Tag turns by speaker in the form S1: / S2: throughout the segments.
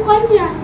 S1: kanya.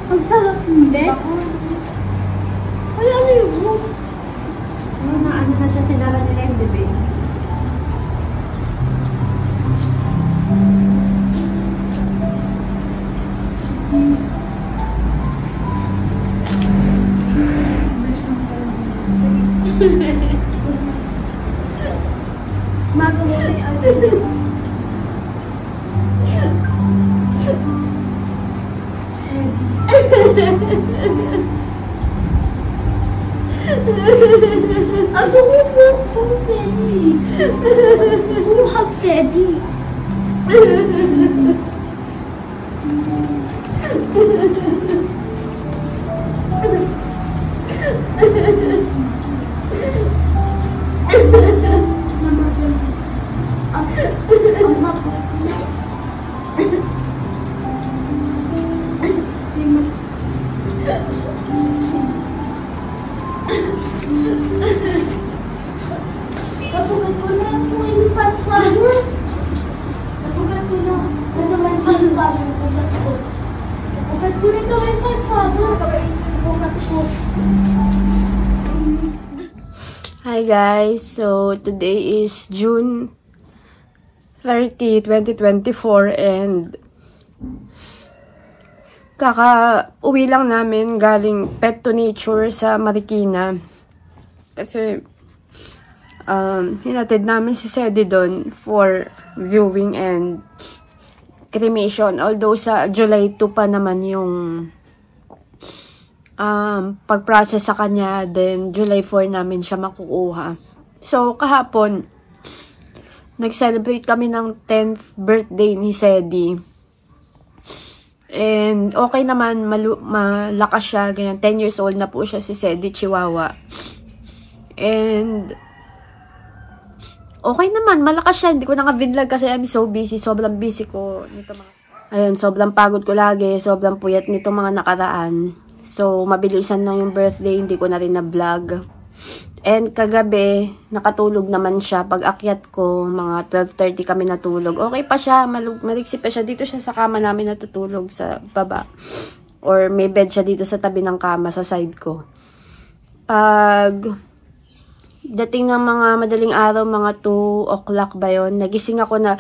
S1: Ang sarap hindi. Ay, ano yun?
S2: Ano na siya, sinara nila yung bebe.
S1: Magawa ni ano. Aso ko po, Sedi. Sumuhag, Sedi.
S3: Hi guys, so today is June 30, 2024 and kaka-uwi lang namin galing Pet to Nature sa Marikina kasi hinatid namin si Sedi doon for viewing and cremation, although sa July 2 pa naman yung pag-process sa kanya, then July 4 namin siya makukuha. So, kahapon, nag-celebrate kami ng 10th birthday ni Sedi. And, okay naman, malakas siya, ganyan, 10 years old na po siya si Sedi, Chihuahua. And, okay naman, malakas siya, hindi ko naka-vlog kasi I'm so busy, sobrang busy ko. Ayun, sobrang pagod ko lagi, sobrang puyat nito mga nakaraan. So, mabilisan lang yung birthday, hindi ko na rin na-vlog. And kagabi, nakatulog naman siya. Pag akyat ko, mga 12:30 kami natulog. Okay pa siya, maliksi pa siya. Dito siya sa kama namin natutulog sa baba. Or may bed siya dito sa tabi ng kama, sa side ko. Pag dating ng mga madaling araw, mga 2 o'clock ba yun, nagising ako na,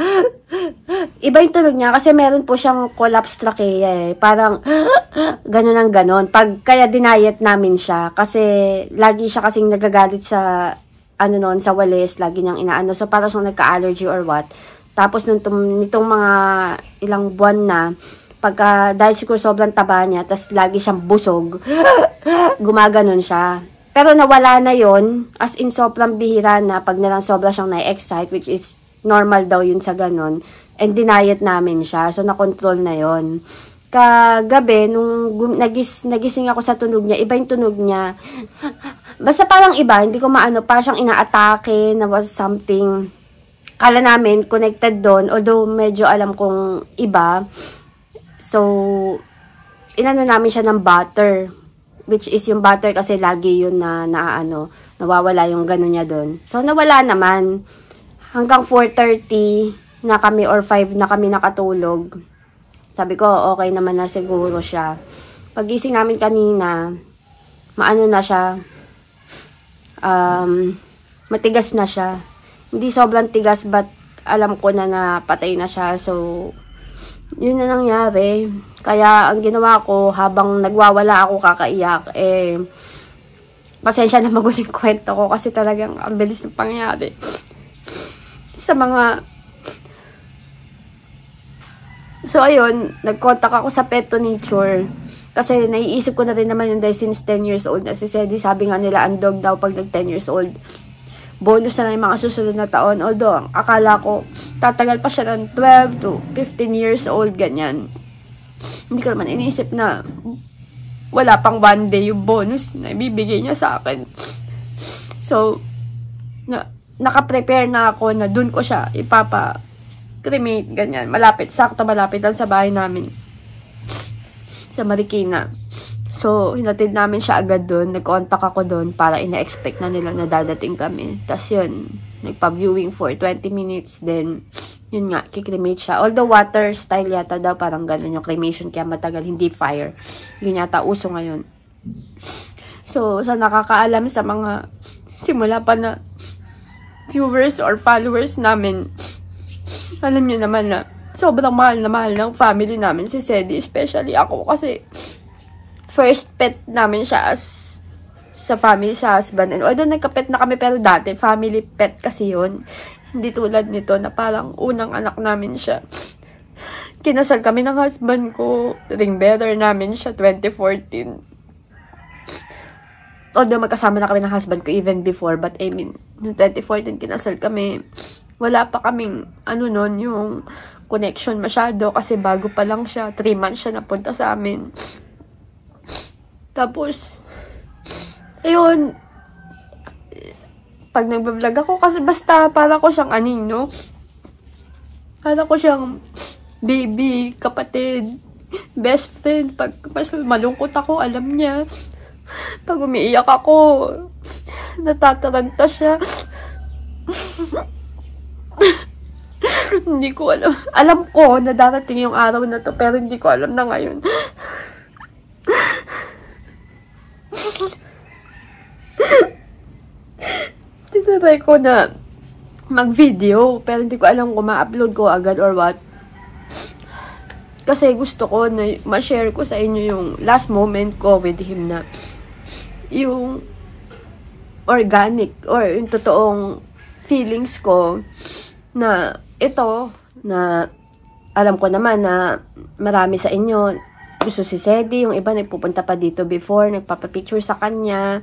S3: iba yung tulog niya kasi meron po siyang collapse trachea eh. Parang, ganun ang ganun. Kaya dinayet namin siya kasi lagi siya kasing nagagalit sa, sa walis, lagi niyang inaano. So, parang siyang nagka-allergy or what. Tapos, nitong mga ilang buwan na, dahil siguro sobrang taba niya, tas lagi siyang busog, gumaganon siya. Pero nawala na yon, as in sobrang bihira na pag nalang sobra siyang na-excite, which is normal daw yun sa ganon. And dinayet namin siya. So, nakontrol na yon. Kagabi, nung nagising ako sa tunog niya, iba yung tunog niya. Basta parang iba, hindi ko maano, parang siyang inaatake na was something. Kala namin, connected doon, although medyo alam kong iba. So, inano namin siya ng butter. Which is yung butter kasi lagi yun na nawawala yung gano'n niya doon. So, nawala naman. Hanggang 4:30 na kami or 5 na kami nakatulog. Sabi ko, okay naman na siguro siya. Pagising namin kanina, maano na siya, matigas na siya. Hindi sobrang tigas, but alam ko na patay na siya. So, yun na nangyari. Kaya, ang ginawa ko, habang nagwawala ako kakaiyak, pasensya na maguling kwento ko kasi talagang ang bilis ng pangyayari. Sa mga... So, ayun, nag-contact ako sa Pet to Nature. Kasi naiisip ko na rin naman yun dahil since 10 years old na si Sedi, sabi nga nila, ang dog daw pag nag 10 years old. Bonus na yung mga susunod na taon. Although, akala ko, tatagal pa siya ng 12 to 15 years old, ganyan. Hindi ko naman iniisip na wala pang 1 day yung bonus na ibibigay niya sa akin. So, naka-prepare na ako na dun ko siya ipapa-cremate, ganyan. Malapit, sakto malapit lang sa bahay namin. Sa Marikina. So, hinatid namin siya agad dun. Nag-contact ako dun para ina-expect na nila na dadating kami. Tapos yun, nagpa-viewing for 20 minutes, then, yun nga, kikremate siya. Although water style yata daw, parang ganun yung cremation, kaya matagal, hindi fire. Yun yata uso ngayon. So, sa nakakaalam sa mga simula pa na viewers or followers namin, alam niyo naman na sobrang mahal na mahal ng family namin si Sedi, especially ako, kasi first pet namin siya as sa family, sa husband. And although nagka-pet na kami, pero dati, family pet kasi yun. Hindi tulad nito na parang unang anak namin siya. Kinasal kami ng husband ko. Ring bearer namin siya 2014. Although magkasama na kami ng husband ko even before. But I mean, noong 2014 kinasal kami. Wala pa kaming, nun, yung connection masyado. Kasi bago pa lang siya. 3 months siya napunta sa amin. Tapos, ayun, pag nagbablog ako, kasi basta para ko siyang no? Para ko siyang baby, kapatid, best friend. Pag mas malungkot ako, alam niya. Pag umiiyak ako, natataranta siya. Hindi ko alam. Alam ko na darating yung araw na to, pero hindi ko alam na ngayon. Tinatry ko na mag-video, pero hindi ko alam kung ma-upload ko agad or what. Kasi gusto ko na ma-share ko sa inyo yung last moment ko with him, na yung organic or yung totoong feelings ko, na ito, na alam ko naman na marami sa inyo gusto si Sedi, yung iba nagpupunta pa dito before, nagpapapicture sa kanya.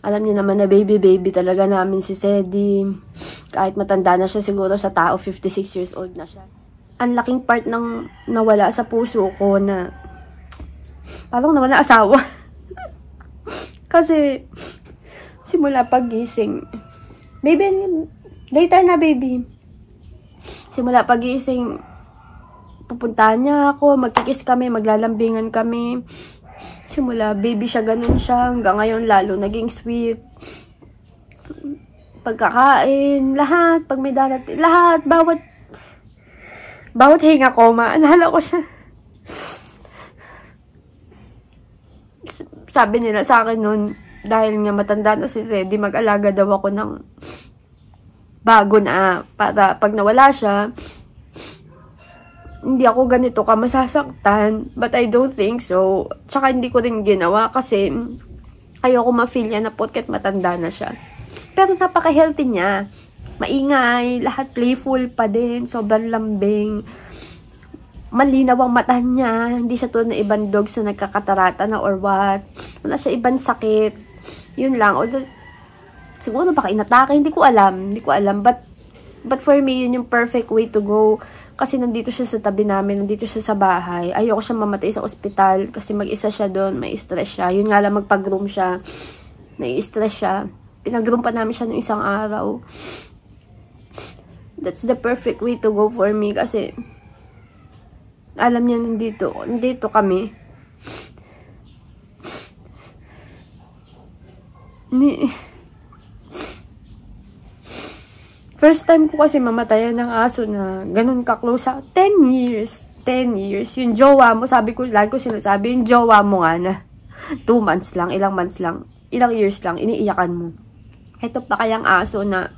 S3: Alam niyo naman na baby talaga namin si Sedi. Kahit matanda na siya siguro sa tao, 56 years old na siya. Ang laking part ng nawala sa puso ko, na parang nawala asawa. Kasi simula pagising, baby, later na baby. Simula pagising, pupuntahan niya ako, magkikiss kami, maglalambingan kami. Simula, baby siya, ganun siya. Hanggang ngayon, lalo naging sweet. Pagkakain, lahat, pag may darating, lahat, bawat hinga ko, maalala ko siya. Sabi nila sa akin nun, dahil nga matanda na si Sedi, mag-alaga daw ako ng bago na, para pag nawala siya, hindi ako ganito ka masasaktan. But I don't think so. Tsaka hindi ko rin ginawa kasi ayoko ma-feel niya na porket matanda na siya. Pero napaka-healthy niya. Maingay, lahat playful pa din, sobrang lambing. Malinaw ang mata niya. Hindi siya tulad ng ibang dogs na nagkakatarata na or what. Wala siya ibang sakit. Yun lang. Although, siguro baka inatake. Hindi ko alam. But for me, yun yung perfect way to go. Kasi nandito siya sa tabi namin, nandito siya sa bahay. Ayoko siya mamatay sa ospital kasi mag-isa siya doon, may stress siya. Yun nga lang, magpag-room siya, may stress siya. Pinag-room pa namin siya ng isang araw. That's the perfect way to go for me kasi alam niya nandito kami. First time ko kasi mamatayan ng aso na ganun ka-close sa 10 years. 10 years. Yung jowa mo, sabi ko, lagi ko sinasabi, yung jowa mo nga na 2 months lang, ilang months lang, ilang years lang, iniiyakan mo. Ito pa kayang aso na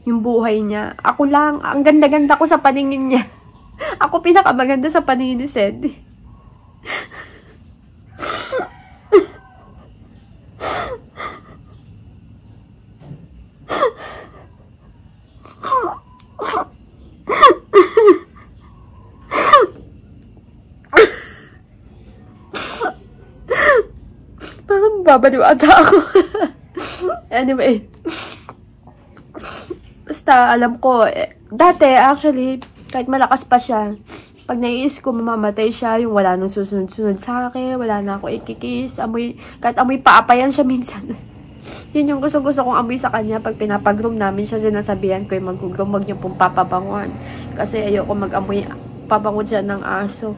S3: yung buhay niya. Ako lang, ang ganda-ganda ko sa paningin niya. Ako pinakamaganda sa paningin ni Sedi. Parang babaliw ata ako. Anyway. Basta alam ko, dati actually, kahit malakas pa siya, pag naiis ko mamamatay siya, yung wala nang susunod-sunod sa akin, wala na ako ikikis, kahit amoy paapayan siya minsan. Yun yung gusto-gusto kong amoy sa kanya. Pag pinapag-room namin siya, sinasabihan ko yung mag-room, wag niyo pong papabanguan. Kasi ayoko mag-amoy, pabangon siya ng aso.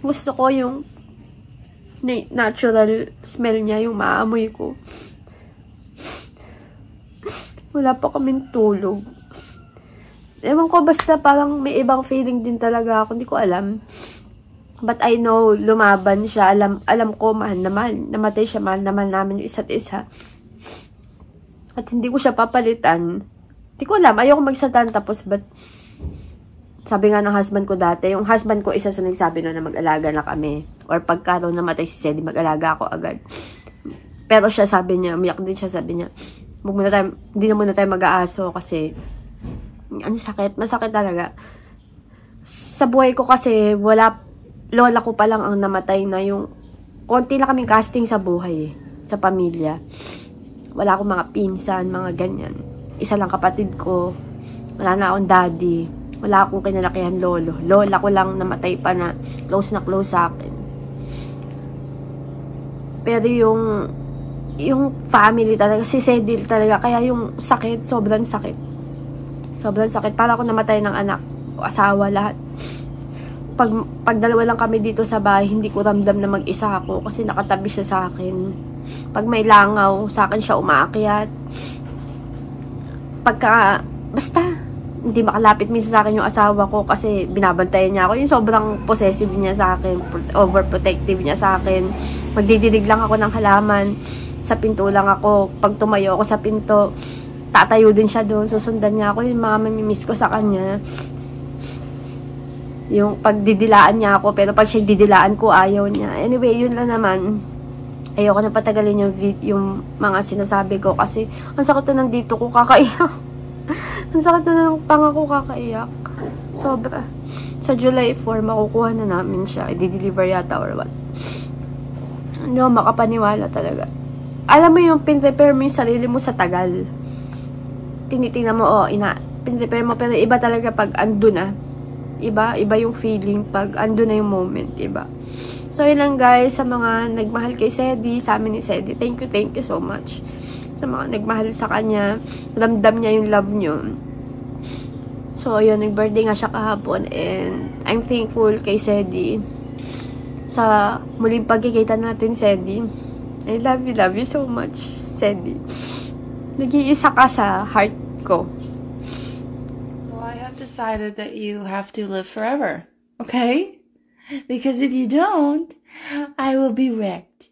S3: Gusto ko yung natural smell niya, yung maamoy ko. Wala pa kaming tulog. Ewan ko, basta parang may ibang feeling din talaga ako. Hindi ko alam. But I know, lumaban siya. Alam ko, mahal na mahal. Namatay siya, mahal na mahal namin yung isa't isa. At hindi ko siya papalitan. Hindi ko alam. Ayoko magsatan tapos, but sabi nga ng husband ko dati, yung husband ko isa sa nagsabi na mag-alaga na kami. Or pagka daw namatay si Cedi, mag-alaga ako agad. Pero siya sabi niya, umiyak din siya, sabi niya, hindi na muna tayo mag-aaso kasi ang sakit, masakit talaga. Sa buhay ko kasi, lola ko pa lang ang namatay na yung, konti na kaming casting sa buhay, sa pamilya. Wala akong mga pinsan, mga ganyan. Isa lang kapatid ko, wala na akong daddy, wala akong kinalakihan lolo. Lola ko lang namatay pa na close sa akin. Pero yung family talaga, si Cedil talaga, kaya yung sakit, sobrang sakit. Sobrang sakit. Para ako namatay ng anak, asawa, lahat. Pag dalawa lang kami dito sa bahay, hindi ko ramdam na mag-isa ako kasi nakatabi siya sa akin. Pag may langaw, sa akin siya umaakyat. Basta, hindi makalapit minsan sa akin yung asawa ko kasi binabantayan niya ako. Yung sobrang possessive niya sa akin, overprotective niya sa akin. Magdidilig lang ako ng halaman. Sa pinto lang ako. Pag tumayo ako sa pinto, tatayo din siya doon, susundan niya ako. Yung mga mamimiss ko sa kanya. Yung pagdidilaan niya ako, pero pag siya didilaan ko, ayaw niya. Anyway, yun lang naman. Ayoko na patagalin yung mga sinasabi ko kasi ang sakit na nandito ko, kakaiyak. Ang sakit na ng panga ko, kakaiyak. Sobra. Sa July 4, makukuha na namin siya. I-deliver yata or what. No, makapaniwala talaga. Alam mo yung pin-prepare mo yung sarili mo sa tagal. Tinitingnan mo, pin-prepare mo, pero iba talaga pag ando na. Iba yung feeling pag ando na yung moment, iba. So, yun lang guys, sa mga nagmahal kay Cedi, sa amin ni Cedi, thank you so much. Sa mga nagmahal sa kanya, ramdam niya yung love niyo. So, yun, nag-birthday nga siya kahapon, and I'm thankful kay Cedi sa muling pagkikita natin, Cedi. I love you so much, Cedi. Nag-iisa ka sa heart ko.
S1: Well, I have decided that you have to live forever, okay? Because if you don't, I will be wrecked.